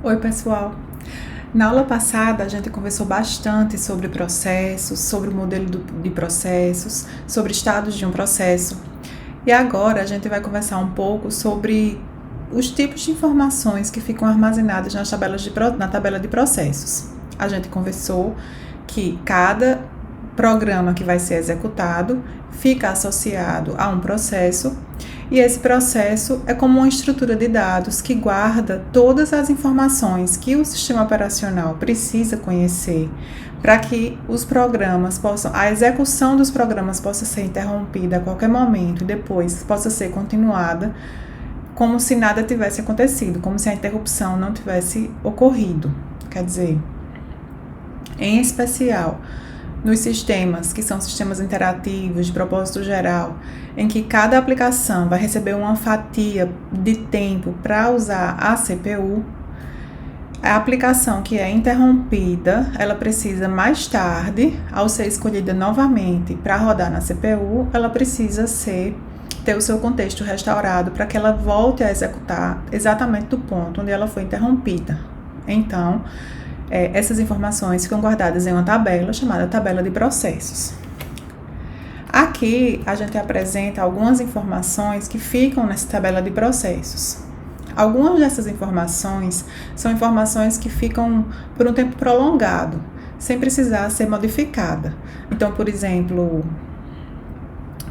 Oi, pessoal! Na aula passada, a gente conversou bastante sobre processos, sobre o modelo de processos, sobre estados de um processo. E agora a gente vai conversar um pouco sobre os tipos de informações que ficam armazenadas na tabela de processos. A gente conversou que cada programa que vai ser executado fica associado a um processo, e esse processo é como uma estrutura de dados que guarda todas as informações que o sistema operacional precisa conhecer para que a execução dos programas possa ser interrompida a qualquer momento e depois possa ser continuada como se nada tivesse acontecido, como se a interrupção não tivesse ocorrido. Quer dizer, em especial, nos sistemas, que são sistemas interativos de propósito geral, em que cada aplicação vai receber uma fatia de tempo para usar a CPU, a aplicação que é interrompida, ela precisa mais tarde, ao ser escolhida novamente para rodar na CPU, ela precisa ter o seu contexto restaurado para que ela volte a executar exatamente do ponto onde ela foi interrompida. Então, essas informações ficam guardadas em uma tabela chamada tabela de processos. Aqui a gente apresenta algumas informações que ficam nessa tabela de processos. Algumas dessas informações são informações que ficam por um tempo prolongado, sem precisar ser modificada. Então, por exemplo,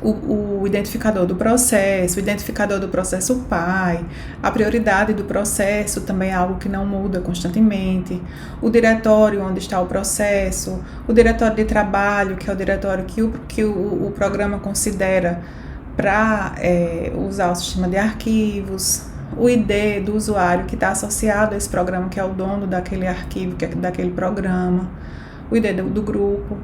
o identificador do processo, o identificador do processo pai, a prioridade do processo também é algo que não muda constantemente, o diretório onde está o processo, o diretório de trabalho, que é o diretório que o programa considera para usar o sistema de arquivos, o ID do usuário que está associado a esse programa, que é o dono daquele arquivo, que é daquele programa, o ID do grupo.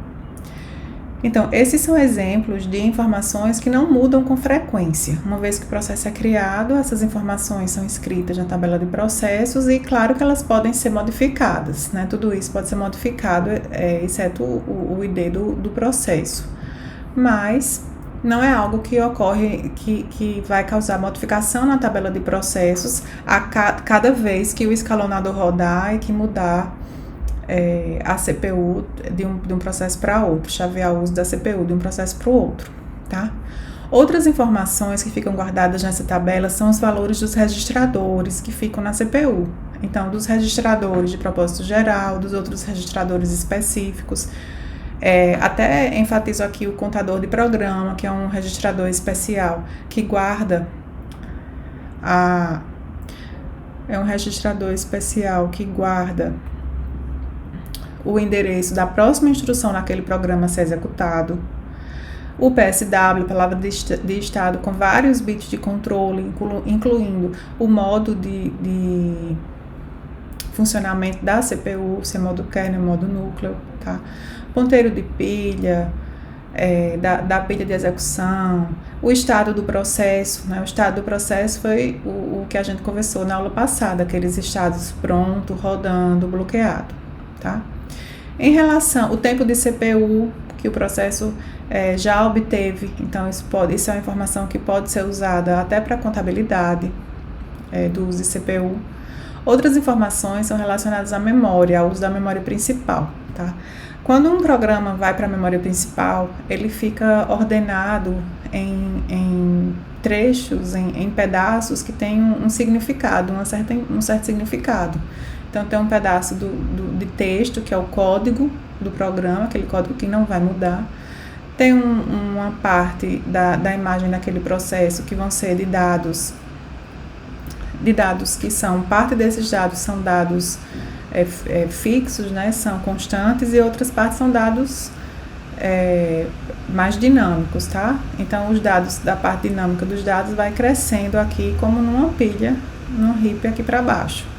Então, esses são exemplos de informações que não mudam com frequência. Uma vez que o processo é criado, essas informações são escritas na tabela de processos e, claro, que elas podem ser modificadas, né? Tudo isso pode ser modificado, exceto o ID do processo. Mas não é algo que ocorre, que vai causar modificação na tabela de processos cada vez que o escalonador rodar e que mudar a CPU de um processo para outro, chavear o uso da CPU de um processo para o outro, tá? Outras informações que ficam guardadas nessa tabela são os valores dos registradores que ficam na CPU. Então, dos registradores de propósito geral, dos outros registradores específicos. Até enfatizo aqui o contador de programa, que é um registrador especial que guarda o endereço da próxima instrução naquele programa a ser executado. O PSW, palavra de estado, com vários bits de controle, incluindo o modo de funcionamento da CPU, se é modo kernel, modo núcleo, tá? Ponteiro de pilha, da pilha de execução, o estado do processo, né? O estado do processo foi o que a gente conversou na aula passada, aqueles estados pronto, rodando, bloqueado, tá? Em relação ao tempo de CPU que o processo já obteve, então isso é uma informação que pode ser usada até para contabilidade do uso de CPU. Outras informações são relacionadas à memória, ao uso da memória principal, tá? Quando um programa vai para a memória principal, ele fica ordenado em trechos, em pedaços que têm um significado, um certo significado. Então, tem um pedaço de texto, que é o código do programa, aquele código que não vai mudar. Tem uma parte da imagem daquele processo que vão ser de dados que são, parte desses dados são dados fixos, né, são constantes, e outras partes são dados mais dinâmicos, tá? Então, os dados da parte dinâmica dos dados vai crescendo aqui como numa pilha, num heap aqui para baixo.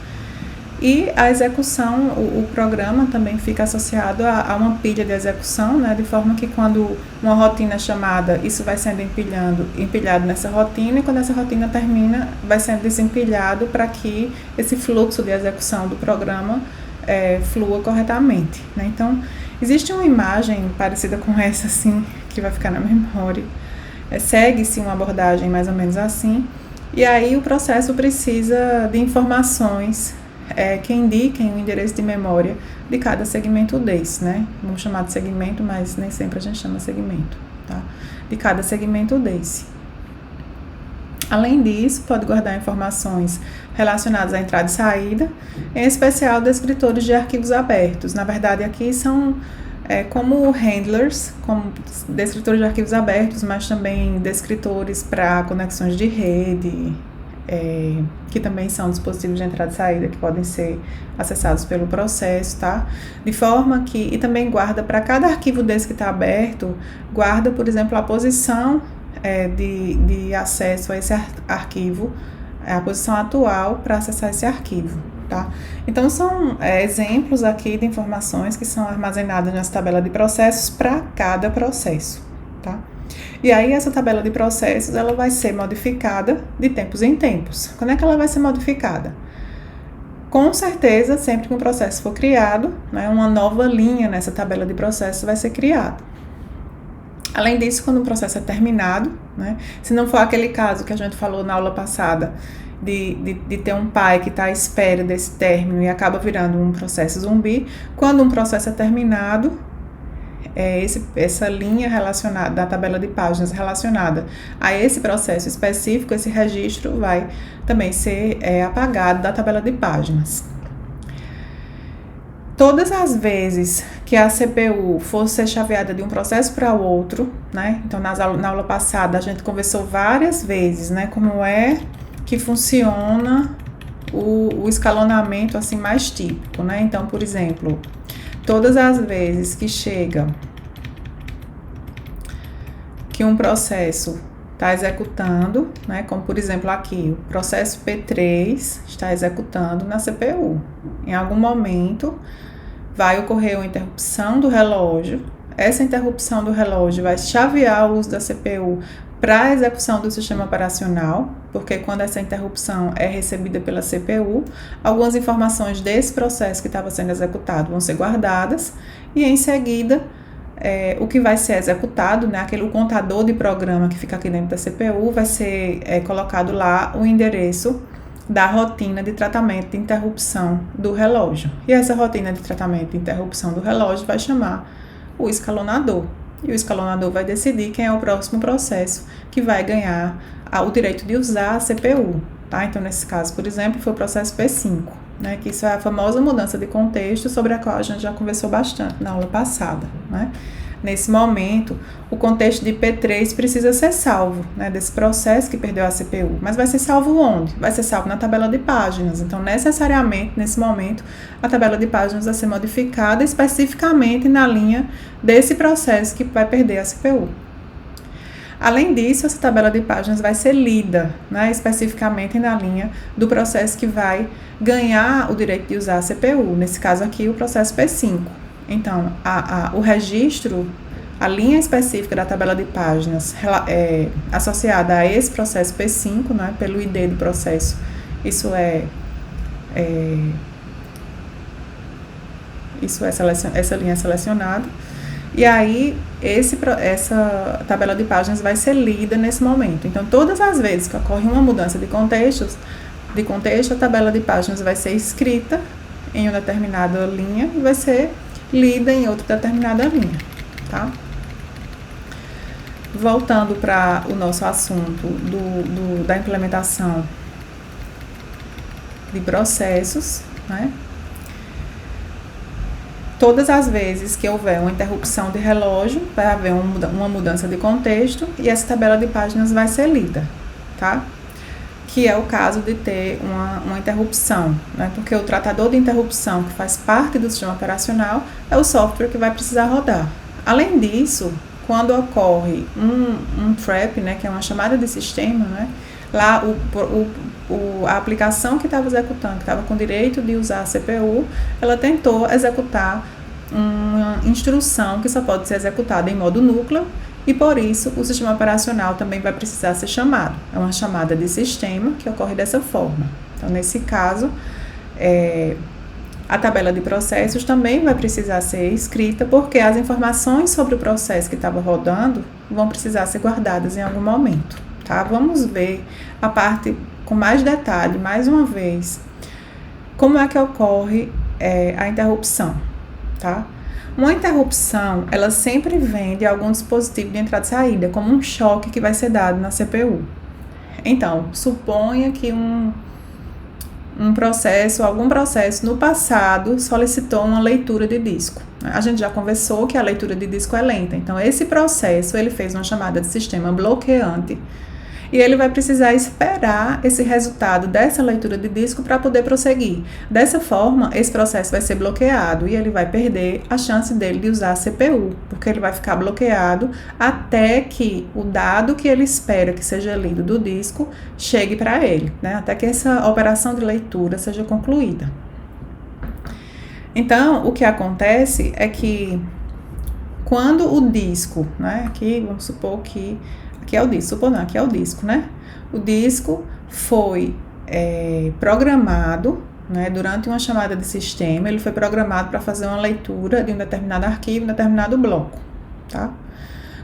E a execução, o programa também fica associado a uma pilha de execução, né, de forma que quando uma rotina é chamada, isso vai sendo empilhado nessa rotina, e quando essa rotina termina, vai sendo desempilhado para que esse fluxo de execução do programa flua corretamente, né? Então, existe uma imagem parecida com essa, assim, que vai ficar na memória. Segue-se uma abordagem mais ou menos assim, e aí o processo precisa de informações que indiquem o endereço de memória de cada segmento desse, né? Vamos chamar de segmento, mas nem sempre a gente chama segmento, tá? De cada segmento desse. Além disso, pode guardar informações relacionadas à entrada e saída, em especial descritores de arquivos abertos. Na verdade, aqui são como handlers, como descritores de arquivos abertos, mas também descritores para conexões de rede, que também são dispositivos de entrada e saída que podem ser acessados pelo processo, tá? De forma que, e também guarda para cada arquivo desse que está aberto, guarda, por exemplo, a posição de acesso a esse arquivo, a posição atual para acessar esse arquivo, tá? Então, são exemplos aqui de informações que são armazenadas nessa tabela de processos para cada processo, tá? E aí, essa tabela de processos, ela vai ser modificada de tempos em tempos. Quando é que ela vai ser modificada? Com certeza, sempre que um processo for criado, né, uma nova linha nessa tabela de processos vai ser criada. Além disso, quando o processo é terminado, né, se não for aquele caso que a gente falou na aula passada, de ter um pai que está à espera desse término e acaba virando um processo zumbi, quando um processo é terminado, essa linha relacionada, da tabela de páginas relacionada a esse processo específico, esse registro vai também ser apagado da tabela de páginas. Todas as vezes que a CPU for ser chaveada de um processo para o outro, né? Então, na aula passada, a gente conversou várias vezes, né? Como é que funciona o escalonamento assim mais típico, né? Então, por exemplo, todas as vezes que chega que um processo está executando, né? Como por exemplo aqui, o processo P3 está executando na CPU. Em algum momento vai ocorrer uma interrupção do relógio. Essa interrupção do relógio vai chavear o uso da CPU para a execução do sistema operacional, porque quando essa interrupção é recebida pela CPU, algumas informações desse processo que estava sendo executado vão ser guardadas e em seguida o que vai ser executado, né, aquele contador de programa que fica aqui dentro da CPU, vai ser colocado lá o endereço da rotina de tratamento de interrupção do relógio. E essa rotina de tratamento de interrupção do relógio vai chamar o escalonador. E o escalonador vai decidir quem é o próximo processo que vai ganhar o direito de usar a CPU, tá? Então, nesse caso, por exemplo, foi o processo P5, né? Que isso é a famosa mudança de contexto sobre a qual a gente já conversou bastante na aula passada, né? Nesse momento, o contexto de P3 precisa ser salvo, né, desse processo que perdeu a CPU. Mas vai ser salvo onde? Vai ser salvo na tabela de páginas. Então, necessariamente, nesse momento, a tabela de páginas vai ser modificada especificamente na linha desse processo que vai perder a CPU. Além disso, essa tabela de páginas vai ser lida, né, especificamente na linha do processo que vai ganhar o direito de usar a CPU. Nesse caso aqui, o processo P5. Então, o registro, a linha específica da tabela de páginas associada a esse processo P5, né, pelo ID do processo, essa linha é selecionada. E aí, essa tabela de páginas vai ser lida nesse momento. Então, todas as vezes que ocorre uma mudança de contexto, a tabela de páginas vai ser escrita em uma determinada linha e vai ser lida em outra determinada linha, tá? Voltando para o nosso assunto da implementação de processos, né? Todas as vezes que houver uma interrupção de relógio, vai haver uma mudança de contexto e essa tabela de páginas vai ser lida, tá? Que é o caso de ter uma interrupção, né? Porque o tratador de interrupção, que faz parte do sistema operacional, é o software que vai precisar rodar. Além disso, quando ocorre um trap, né, que é uma chamada de sistema, né, lá a aplicação que estava executando, que estava com direito de usar a CPU, ela tentou executar uma instrução que só pode ser executada em modo núcleo, e por isso o sistema operacional também vai precisar ser chamado. É uma chamada de sistema que ocorre dessa forma. Então, nesse caso, a tabela de processos também vai precisar ser escrita, porque as informações sobre o processo que estava rodando vão precisar ser guardadas em algum momento, tá? Vamos ver a parte com mais detalhe, mais uma vez, Como é que ocorre a interrupção, tá? Uma interrupção, ela sempre vem de algum dispositivo de entrada e saída, como um choque que vai ser dado na CPU. Então, suponha que algum processo no passado solicitou uma leitura de disco. A gente já conversou que a leitura de disco é lenta, então esse processo ele fez uma chamada de sistema bloqueante e ele vai precisar esperar esse resultado dessa leitura de disco para poder prosseguir. Dessa forma, esse processo vai ser bloqueado e ele vai perder a chance dele de usar a CPU, porque ele vai ficar bloqueado até que o dado que ele espera que seja lido do disco chegue para ele, né? Até que essa operação de leitura seja concluída. Então, o que acontece é que quando o disco, né? Aqui, vamos supor que aqui é o disco, né? O disco foi programado, né, durante uma chamada de sistema, ele foi programado para fazer uma leitura de um determinado arquivo, um determinado bloco, tá?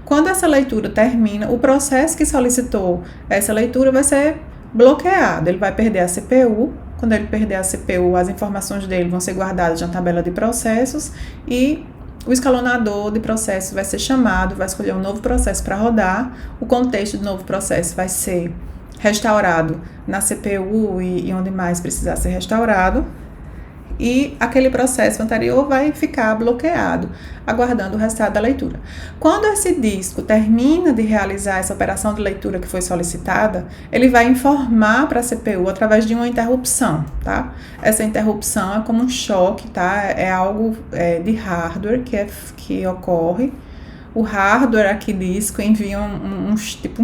Quando essa leitura termina, o processo que solicitou essa leitura vai ser bloqueado, ele vai perder a CPU. Quando ele perder a CPU, as informações dele vão ser guardadas na tabela de processos e o escalonador de processos vai ser chamado, vai escolher um novo processo para rodar, o contexto do novo processo vai ser restaurado na CPU e onde mais precisar ser restaurado, e aquele processo anterior vai ficar bloqueado, aguardando o resultado da leitura. Quando esse disco termina de realizar essa operação de leitura que foi solicitada, ele vai informar para a CPU através de uma interrupção, tá? Essa interrupção é como um choque, tá? É algo de hardware que ocorre. O hardware aqui disco envia um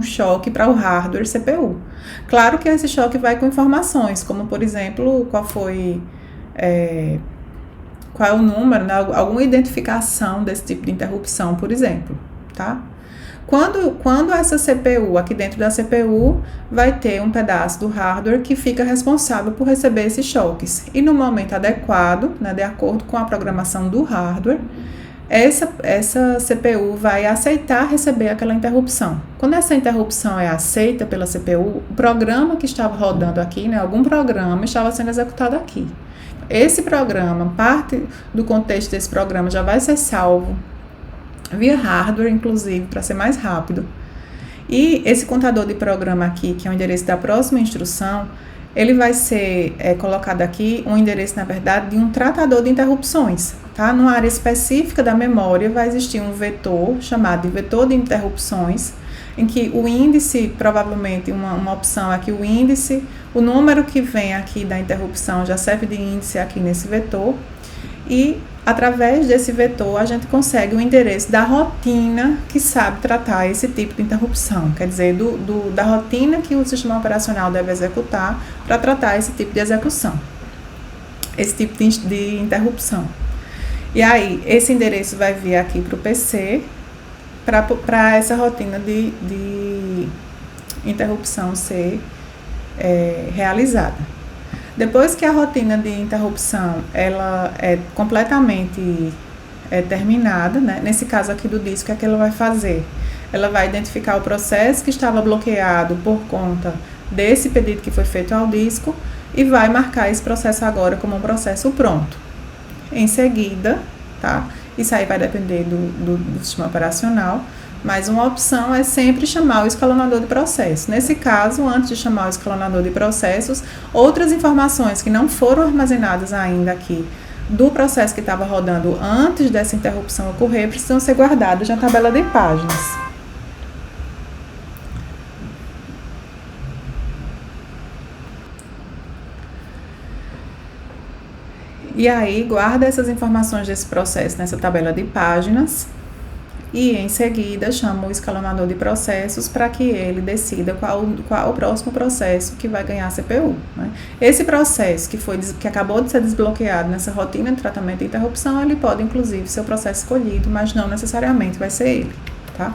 choque para o hardware CPU. Claro que esse choque vai com informações, como por exemplo, qual é o número, né? Alguma identificação desse tipo de interrupção, por exemplo, tá? Quando essa CPU, aqui dentro da CPU, vai ter um pedaço do hardware que fica responsável por receber esses choques. E no momento adequado, né, de acordo com a programação do hardware, essa CPU vai aceitar receber aquela interrupção. Quando essa interrupção é aceita pela CPU, o programa que estava rodando aqui, né, algum programa estava sendo executado aqui. Esse programa, parte do contexto desse programa já vai ser salvo via hardware, inclusive, para ser mais rápido. E esse contador de programa aqui, que é o endereço da próxima instrução, ele vai ser colocado aqui, um endereço, na verdade, de um tratador de interrupções, tá? Numa área específica da memória vai existir um vetor chamado de vetor de interrupções, em que o índice, provavelmente uma opção aqui, o índice, o número que vem aqui da interrupção já serve de índice aqui nesse vetor, e através desse vetor a gente consegue o endereço da rotina que sabe tratar esse tipo de interrupção, quer dizer, da rotina que o sistema operacional deve executar para tratar esse tipo de execução, esse tipo de interrupção. E aí, esse endereço vai vir aqui para o PC, para essa rotina de interrupção ser realizada. Depois que a rotina de interrupção ela é completamente terminada, né? Nesse caso aqui do disco, o que ela vai fazer? Ela vai identificar o processo que estava bloqueado por conta desse pedido que foi feito ao disco e vai marcar esse processo agora como um processo pronto. Em seguida, tá? Isso aí vai depender do sistema operacional, mas uma opção é sempre chamar o escalonador de processos. Nesse caso, antes de chamar o escalonador de processos, outras informações que não foram armazenadas ainda aqui do processo que estava rodando antes dessa interrupção ocorrer precisam ser guardadas na tabela de páginas. E aí, guarda essas informações desse processo nessa tabela de páginas e, em seguida, chama o escalonador de processos para que ele decida qual o próximo processo que vai ganhar a CPU, né? Esse processo que acabou de ser desbloqueado nessa rotina de tratamento de interrupção, ele pode, inclusive, ser o processo escolhido, mas não necessariamente vai ser ele, tá?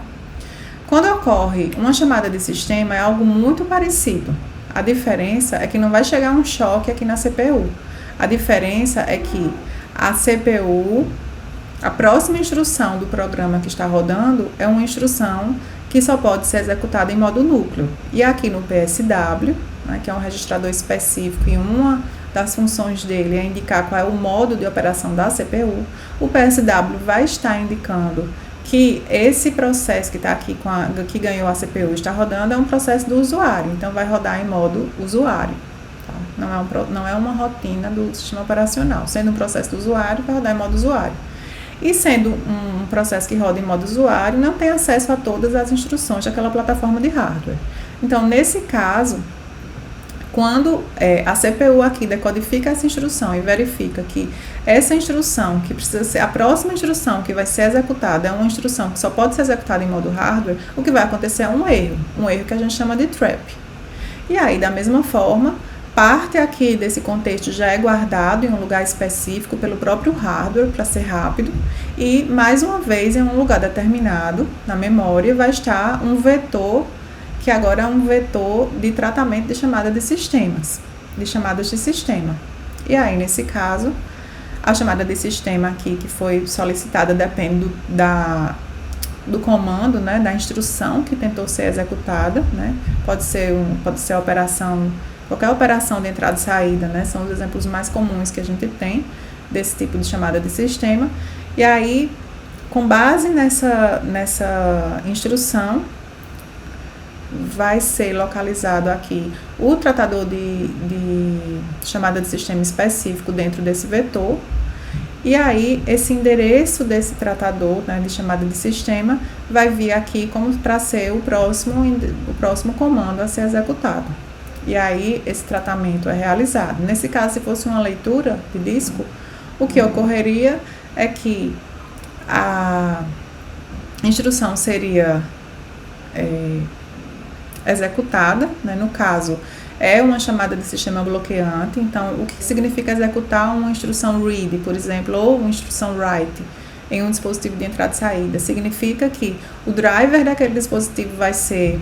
Quando ocorre uma chamada de sistema, é algo muito parecido. A diferença é que não vai chegar um choque aqui na CPU. A diferença é que a CPU, a próxima instrução do programa que está rodando é uma instrução que só pode ser executada em modo núcleo. E aqui no PSW, né, que é um registrador específico em uma das funções dele é indicar qual é o modo de operação da CPU, o PSW vai estar indicando que esse processo que está aqui, que ganhou a CPU, está rodando, é um processo do usuário, então vai rodar em modo usuário. Tá? Não é uma rotina do sistema operacional. Sendo um processo do usuário, vai rodar em modo usuário. E sendo um processo que roda em modo usuário, não tem acesso a todas as instruções daquela plataforma de hardware. Então, nesse caso, quando a CPU aqui decodifica essa instrução e verifica que essa instrução, que precisa ser a próxima instrução que vai ser executada, é uma instrução que só pode ser executada em modo hardware, o que vai acontecer é um erro que a gente chama de trap. E aí, da mesma forma, parte aqui desse contexto já é guardado em um lugar específico pelo próprio hardware para ser rápido, e mais uma vez em um lugar determinado na memória vai estar um vetor, que agora é um vetor de tratamento de chamada de sistemas, de chamadas de sistema. E aí, nesse caso, a chamada de sistema aqui que foi solicitada depende do comando, né, da instrução que tentou ser executada, né? Pode ser operação, qualquer operação de entrada e saída, né? São os exemplos mais comuns que a gente tem desse tipo de chamada de sistema. E aí, com base nessa instrução, vai ser localizado aqui o tratador de chamada de sistema específico dentro desse vetor, e aí esse endereço desse tratador, né, de chamada de sistema vai vir aqui como para ser o próximo comando a ser executado. E aí esse tratamento é realizado. Nesse caso, se fosse uma leitura de disco, o que ocorreria é que a instrução seria executada, né? No caso, é uma chamada de sistema bloqueante. Então, o que significa executar uma instrução read, por exemplo, ou uma instrução write em um dispositivo de entrada e saída? Significa que o driver daquele dispositivo vai ser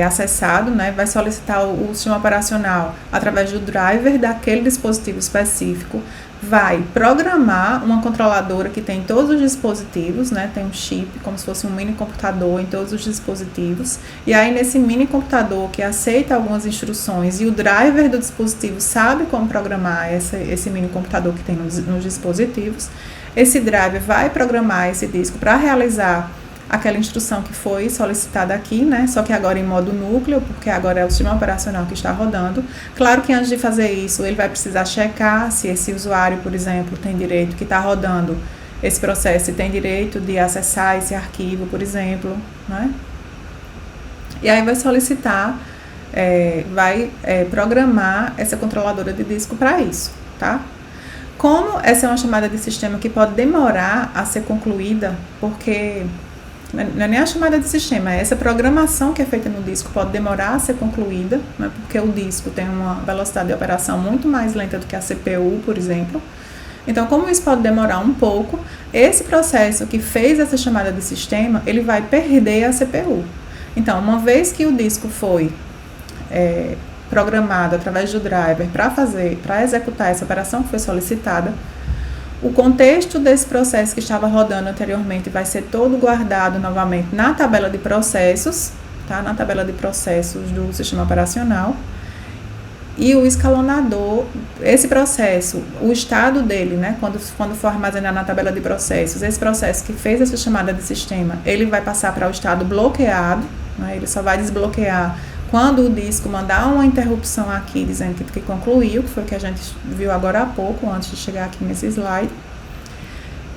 acessado, né? Vai solicitar o sistema operacional através do driver daquele dispositivo específico, vai programar uma controladora que tem todos os dispositivos, né? Tem um chip, como se fosse um mini computador em todos os dispositivos, e aí nesse mini computador que aceita algumas instruções e o driver do dispositivo sabe como programar esse mini computador que tem nos dispositivos, esse driver vai programar esse disco para realizar aquela instrução que foi solicitada aqui, né? Só que agora em modo núcleo, porque agora é o sistema operacional que está rodando. Claro que antes de fazer isso, ele vai precisar checar se esse usuário, por exemplo, tem direito, que está rodando esse processo, e tem direito de acessar esse arquivo, por exemplo, né? E aí vai solicitar, programar essa controladora de disco para isso, tá? Como essa é uma chamada de sistema que pode demorar a ser concluída, porque não é nem a chamada de sistema, é essa programação que é feita no disco pode demorar a ser concluída, né, porque o disco tem uma velocidade de operação muito mais lenta do que a CPU, por exemplo. Então, como isso pode demorar um pouco, esse processo que fez essa chamada de sistema, ele vai perder a CPU. Então, uma vez que o disco foi programado através do driver para executar essa operação que foi solicitada, o contexto desse processo que estava rodando anteriormente vai ser todo guardado novamente na tabela de processos, tá? Na tabela de processos do sistema operacional. E o escalonador, esse processo, o estado dele, né? Quando for armazenar na tabela de processos, esse processo que fez essa chamada de sistema, ele vai passar para o estado bloqueado, né? Ele só vai desbloquear quando o disco mandar uma interrupção aqui, dizendo que concluiu, que foi o que a gente viu agora há pouco, antes de chegar aqui nesse slide.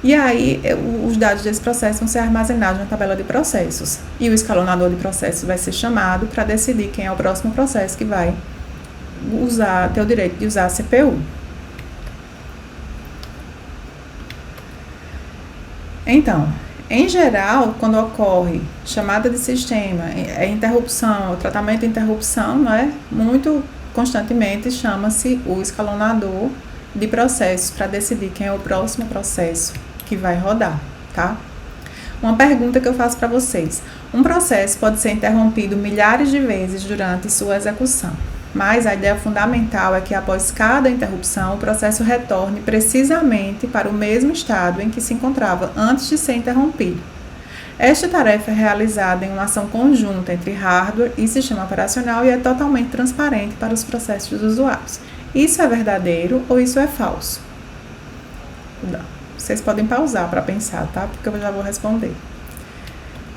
E aí, os dados desse processo vão ser armazenados na tabela de processos. E o escalonador de processos vai ser chamado para decidir quem é o próximo processo que vai ter o direito de usar a CPU. Então, em geral, quando ocorre chamada de sistema, interrupção, o tratamento de interrupção, né, muito constantemente chama-se o escalonador de processos para decidir quem é o próximo processo que vai rodar, tá? Uma pergunta que eu faço para vocês: um processo pode ser interrompido milhares de vezes durante sua execução, mas a ideia fundamental é que após cada interrupção, o processo retorne precisamente para o mesmo estado em que se encontrava antes de ser interrompido. Esta tarefa é realizada em uma ação conjunta entre hardware e sistema operacional e é totalmente transparente para os processos dos usuários. Isso é verdadeiro ou isso é falso? Vocês podem pausar para pensar, tá? Porque eu já vou responder.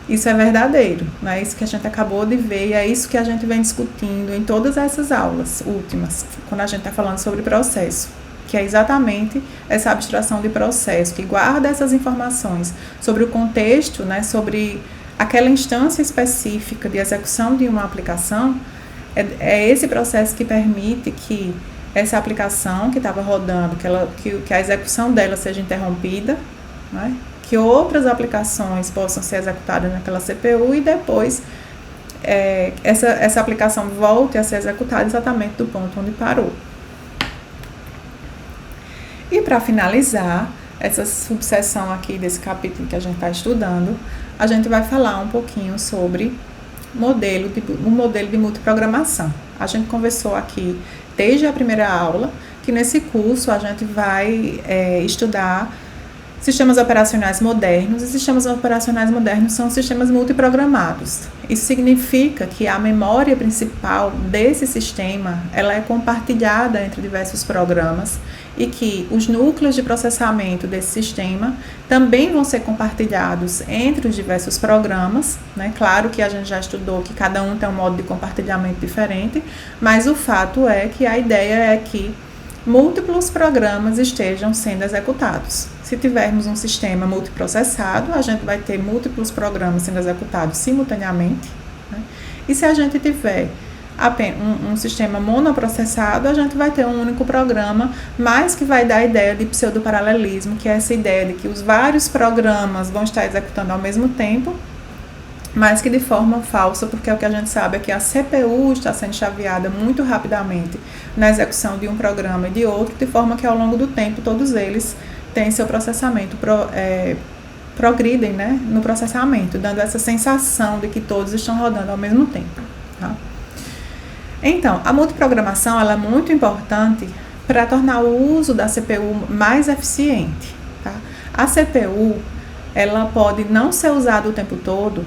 Isso é verdadeiro, não é isso que a gente acabou de ver, e é isso que a gente vem discutindo em todas essas aulas últimas, quando a gente está falando sobre processo, que é exatamente essa abstração de processo, que guarda essas informações sobre o contexto, né, sobre aquela instância específica de execução de uma aplicação. É esse processo que permite que essa aplicação que estava rodando, que a execução dela seja interrompida, né, que outras aplicações possam ser executadas naquela CPU e depois essa aplicação volte a ser executada exatamente do ponto onde parou. E para finalizar essa subseção aqui desse capítulo que a gente está estudando, a gente vai falar um pouquinho sobre o modelo de multiprogramação. A gente conversou aqui desde a primeira aula que nesse curso a gente vai estudar sistemas operacionais modernos, e sistemas operacionais modernos são sistemas multiprogramados. Isso significa que a memória principal desse sistema, ela é compartilhada entre diversos programas e que os núcleos de processamento desse sistema também vão ser compartilhados entre os diversos programas, né? Claro que a gente já estudou que cada um tem um modo de compartilhamento diferente, mas o fato é que a ideia é que múltiplos programas estejam sendo executados. Se tivermos um sistema multiprocessado, a gente vai ter múltiplos programas sendo executados simultaneamente, né? E se a gente tiver apenas um sistema monoprocessado, a gente vai ter um único programa, mas que vai dar a ideia de pseudoparalelismo, que é essa ideia de que os vários programas vão estar executando ao mesmo tempo, mas que de forma falsa, porque o que a gente sabe é que a CPU está sendo chaveada muito rapidamente na execução de um programa e de outro, de forma que ao longo do tempo todos eles têm seu processamento, progridem, né, no processamento, dando essa sensação de que todos estão rodando ao mesmo tempo, tá? Então, a multiprogramação ela é muito importante para tornar o uso da CPU mais eficiente, tá? A CPU ela pode não ser usada o tempo todo,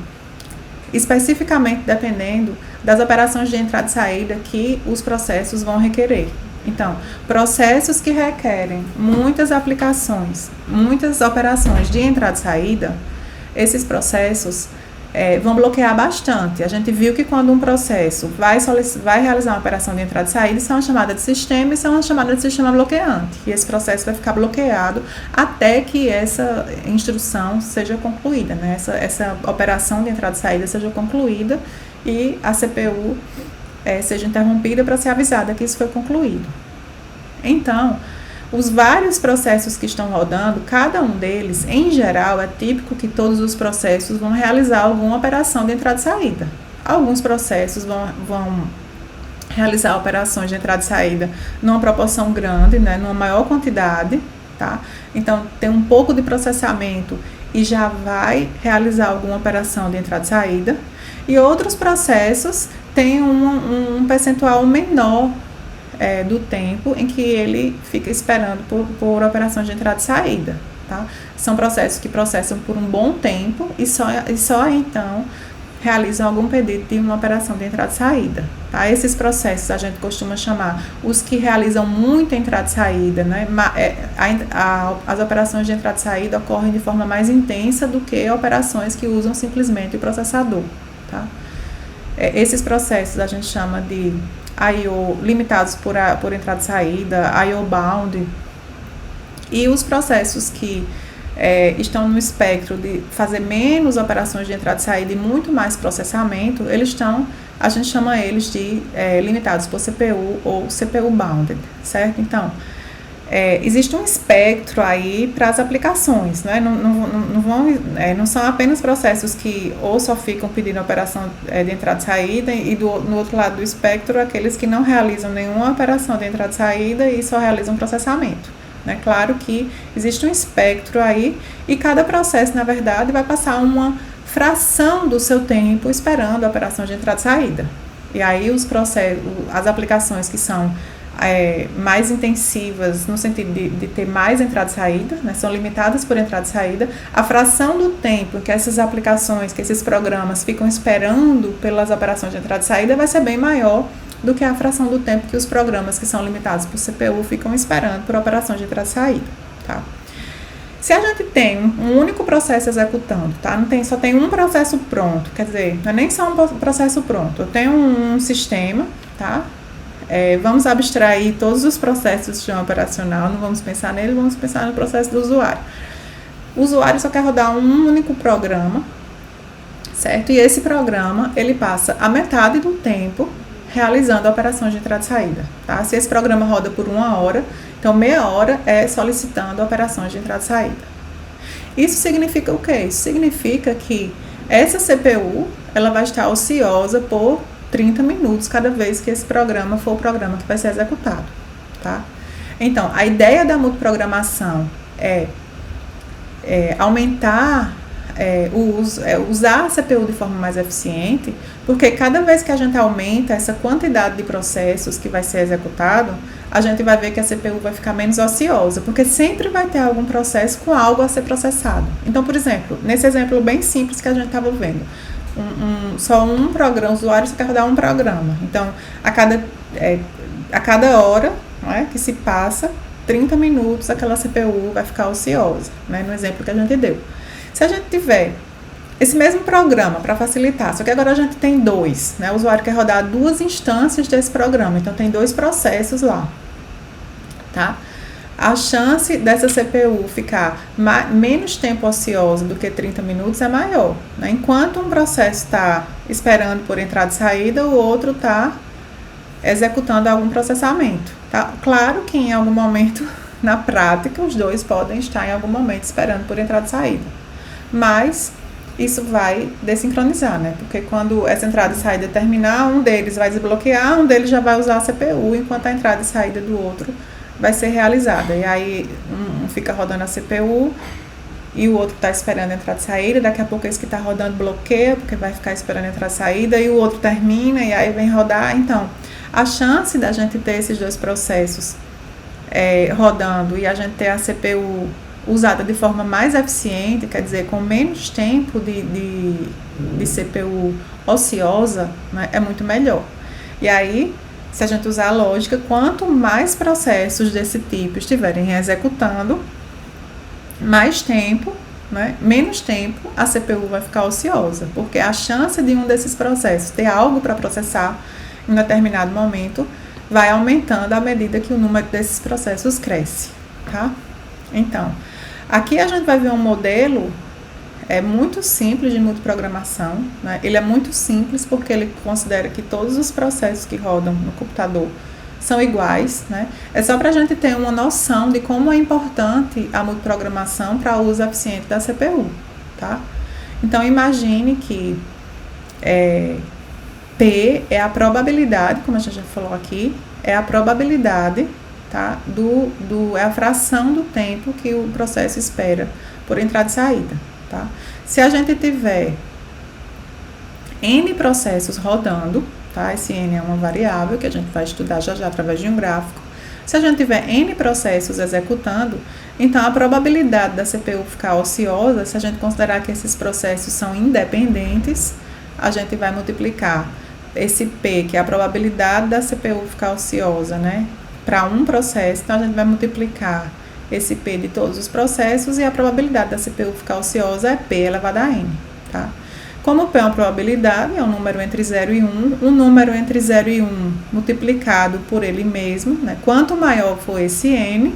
especificamente dependendo das operações de entrada e saída que os processos vão requerer. Então, processos que requerem muitas aplicações, muitas operações de entrada e saída, esses processos vão bloquear bastante. A gente viu que quando um processo vai realizar uma operação de entrada e saída, isso é uma chamada de sistema, isso é uma chamada de sistema bloqueante. E esse processo vai ficar bloqueado até que essa instrução seja concluída, né? Essa operação de entrada e saída seja concluída e a CPU seja interrompida para ser avisada que isso foi concluído. Então, os vários processos que estão rodando, cada um deles, em geral, é típico que todos os processos vão realizar alguma operação de entrada e saída. Alguns processos vão realizar operações de entrada e saída numa proporção grande, né, numa maior quantidade, tá? Então, tem um pouco de processamento e já vai realizar alguma operação de entrada e saída. E outros processos têm um percentual menor do tempo em que ele fica esperando por operações de entrada e saída, tá? São processos que processam por um bom tempo e só então realizam algum pedido de uma operação de entrada e saída, tá? Esses processos a gente costuma chamar os que realizam muita entrada e saída, né? As operações de entrada e saída ocorrem de forma mais intensa do que operações que usam simplesmente o processador, tá? Esses processos a gente chama de I/O limitados por entrada e saída, I/O bound, e os processos que estão no espectro de fazer menos operações de entrada e saída e muito mais processamento, a gente chama eles de limitados por CPU ou CPU bounded, certo? Então, existe um espectro aí para as aplicações, né? Não são apenas processos que ou só ficam pedindo operação de entrada e saída e no outro lado do espectro aqueles que não realizam nenhuma operação de entrada e saída e só realizam processamento, né? Claro que existe um espectro aí e cada processo, na verdade, vai passar uma fração do seu tempo esperando a operação de entrada e saída. E aí as aplicações que são mais intensivas no sentido de ter mais entrada e saída, né, são limitadas por entrada e saída, a fração do tempo que essas aplicações, que esses programas ficam esperando pelas operações de entrada e saída vai ser bem maior do que a fração do tempo que os programas que são limitados por CPU ficam esperando por operações de entrada e saída, tá? Se a gente tem um único processo executando, tá? Só tem um processo pronto, quer dizer, não é nem só um processo pronto, eu tenho um sistema, tá? Vamos abstrair todos os processos do sistema operacional, não vamos pensar nele, vamos pensar no processo do usuário. O usuário só quer rodar um único programa, certo? E esse programa, ele passa a metade do tempo realizando operações de entrada e saída, tá? Se esse programa roda por 1 hora, então meia hora é solicitando operações de entrada e saída. Isso significa o quê? Isso significa que essa CPU, ela vai estar ociosa por 30 minutos cada vez que esse programa for o programa que vai ser executado, tá? Então, a ideia da multiprogramação é aumentar usar a CPU de forma mais eficiente, porque cada vez que a gente aumenta essa quantidade de processos que vai ser executado, a gente vai ver que a CPU vai ficar menos ociosa, porque sempre vai ter algum processo com algo a ser processado. Então, por exemplo, nesse exemplo bem simples que a gente estava vendo, só um programa, o usuário só quer rodar um programa. Então, a cada hora, né, que se passa, 30 minutos, aquela CPU vai ficar ociosa, né, no exemplo que a gente deu. Se a gente tiver esse mesmo programa para facilitar, só que agora a gente tem 2, né? O usuário quer rodar 2 instâncias desse programa, então tem 2 processos lá, tá? A chance dessa CPU ficar menos tempo ociosa do que 30 minutos é maior, né? Enquanto um processo está esperando por entrada e saída, o outro está executando algum processamento, tá? Claro que em algum momento, na prática, os 2 podem estar em algum momento esperando por entrada e saída. Mas isso vai desincronizar, né? Porque quando essa entrada e saída terminar, um deles vai desbloquear, um deles já vai usar a CPU, enquanto a entrada e saída do outro vai ser realizada. E aí um fica rodando a CPU e o outro está esperando a entrada e saída, daqui a pouco esse que está rodando bloqueia, porque vai ficar esperando a entrada e saída, e o outro termina e aí vem rodar. Então, a chance da gente ter esses 2 processos rodando e a gente ter a CPU usada de forma mais eficiente, quer dizer, com menos tempo de CPU ociosa, né, é muito melhor. E aí, se a gente usar a lógica, quanto mais processos desse tipo estiverem executando, mais tempo, né, menos tempo, a CPU vai ficar ociosa, porque a chance de um desses processos ter algo para processar em um determinado momento vai aumentando à medida que o número desses processos cresce, tá? Então, aqui a gente vai ver um modelo muito simples de multiprogramação, né? Ele é muito simples porque ele considera que todos os processos que rodam no computador são iguais, né? É só para a gente ter uma noção de como é importante a multiprogramação para o uso eficiente da CPU, tá? Então, imagine que P é a probabilidade, como a gente já falou aqui, é a probabilidade, tá? É a fração do tempo que o processo espera por entrada e saída, tá? Se a gente tiver N processos rodando, tá? Esse N é uma variável que a gente vai estudar já através de um gráfico. Se a gente tiver N processos executando, então a probabilidade da CPU ficar ociosa, se a gente considerar que esses processos são independentes, a gente vai multiplicar esse P, que é a probabilidade da CPU ficar ociosa, né, para um processo. Então a gente vai multiplicar esse P de todos os processos e a probabilidade da CPU ficar ociosa é P elevado a N, tá? Como P é uma probabilidade, é um número entre 0 e 1, um número entre 0 e 1 multiplicado por ele mesmo, né? Quanto maior for esse N,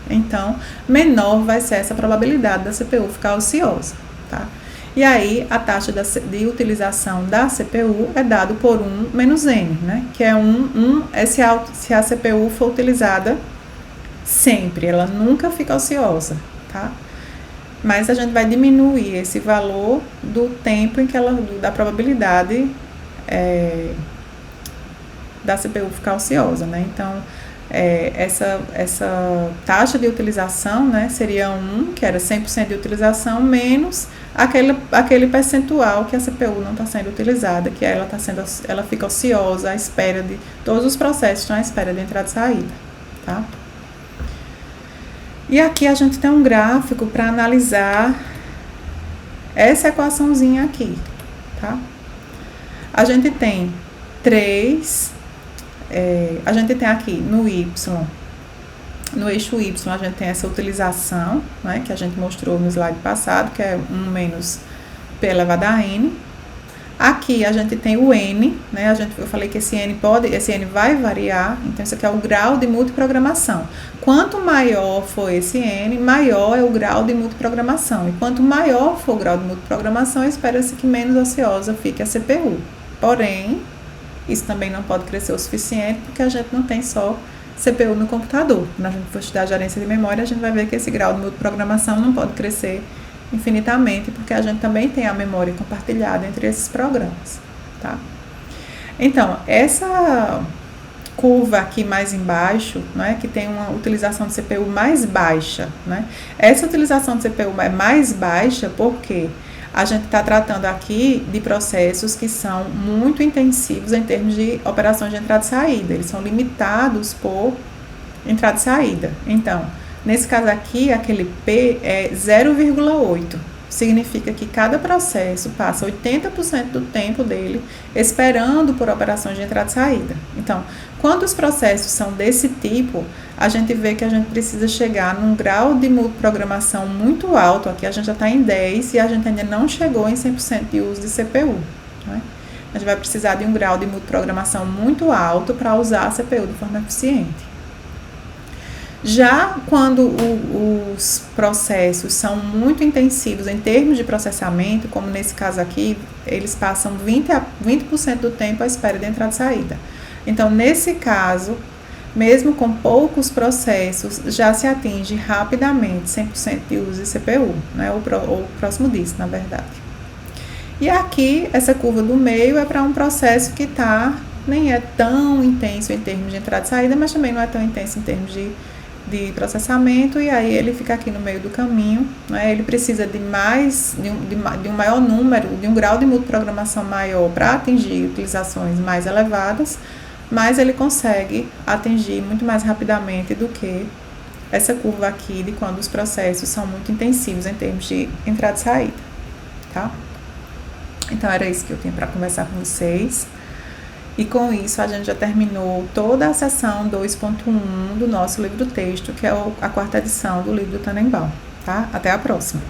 então menor vai ser essa probabilidade da CPU ficar ociosa, tá? E aí, a taxa de utilização da CPU é dado por 1 menos N, né? Que é se a CPU for utilizada sempre, ela nunca fica ociosa, tá? Mas a gente vai diminuir esse valor do tempo em que da probabilidade da CPU ficar ociosa, né? Então, essa taxa de utilização, né, seria 1, que era 100% de utilização, menos aquele percentual que a CPU não está sendo utilizada, que ela fica ociosa à espera de todos os processos estão à espera de entrada e saída, tá? E aqui a gente tem um gráfico para analisar essa equaçãozinha aqui, tá? A gente tem 3 a gente tem aqui no Y, no eixo Y, a gente tem essa utilização, né, que a gente mostrou no slide passado, que é 1 menos P elevado a N. Aqui a gente tem o N, né? Eu falei que esse N vai variar, então isso aqui é o grau de multiprogramação. Quanto maior for esse N, maior é o grau de multiprogramação. E quanto maior for o grau de multiprogramação, espera-se que menos ociosa fique a CPU. Porém, isso também não pode crescer o suficiente, porque a gente não tem só CPU no computador. Quando a gente for estudar gerência de memória, a gente vai ver que esse grau de multiprogramação não pode crescer infinitamente, porque a gente também tem a memória compartilhada entre esses programas, tá? Então, essa curva aqui mais embaixo, né, que tem uma utilização de CPU mais baixa, né? Essa utilização de CPU é mais baixa porque a gente está tratando aqui de processos que são muito intensivos em termos de operações de entrada e saída. Eles são limitados por entrada e saída. Então, nesse caso aqui, aquele P é 0,8. Significa que cada processo passa 80% do tempo dele esperando por operações de entrada e saída. Então, quando os processos são desse tipo, a gente vê que a gente precisa chegar num grau de multiprogramação muito alto. Aqui a gente já está em 10 e a gente ainda não chegou em 100% de uso de CPU. Né? A gente vai precisar de um grau de multiprogramação muito alto para usar a CPU de forma eficiente. Já quando os processos são muito intensivos em termos de processamento, como nesse caso aqui, eles passam 20% do tempo à espera de entrada e saída. Então, nesse caso, mesmo com poucos processos, já se atinge rapidamente 100% de uso de CPU, né? Ou próximo disso, na verdade. E aqui, essa curva do meio é para um processo que nem é tão intenso em termos de entrada e saída, mas também não é tão intenso em termos de processamento, e aí ele fica aqui no meio do caminho, né? Ele precisa de um maior número, de um grau de multiprogramação maior para atingir utilizações mais elevadas, mas ele consegue atingir muito mais rapidamente do que essa curva aqui de quando os processos são muito intensivos em termos de entrada e saída, tá? Então era isso que eu tinha para conversar com vocês. E com isso a gente já terminou toda a seção 2.1 do nosso livro-texto, que é a 4ª edição do livro do Tannenbaum, tá? Até a próxima!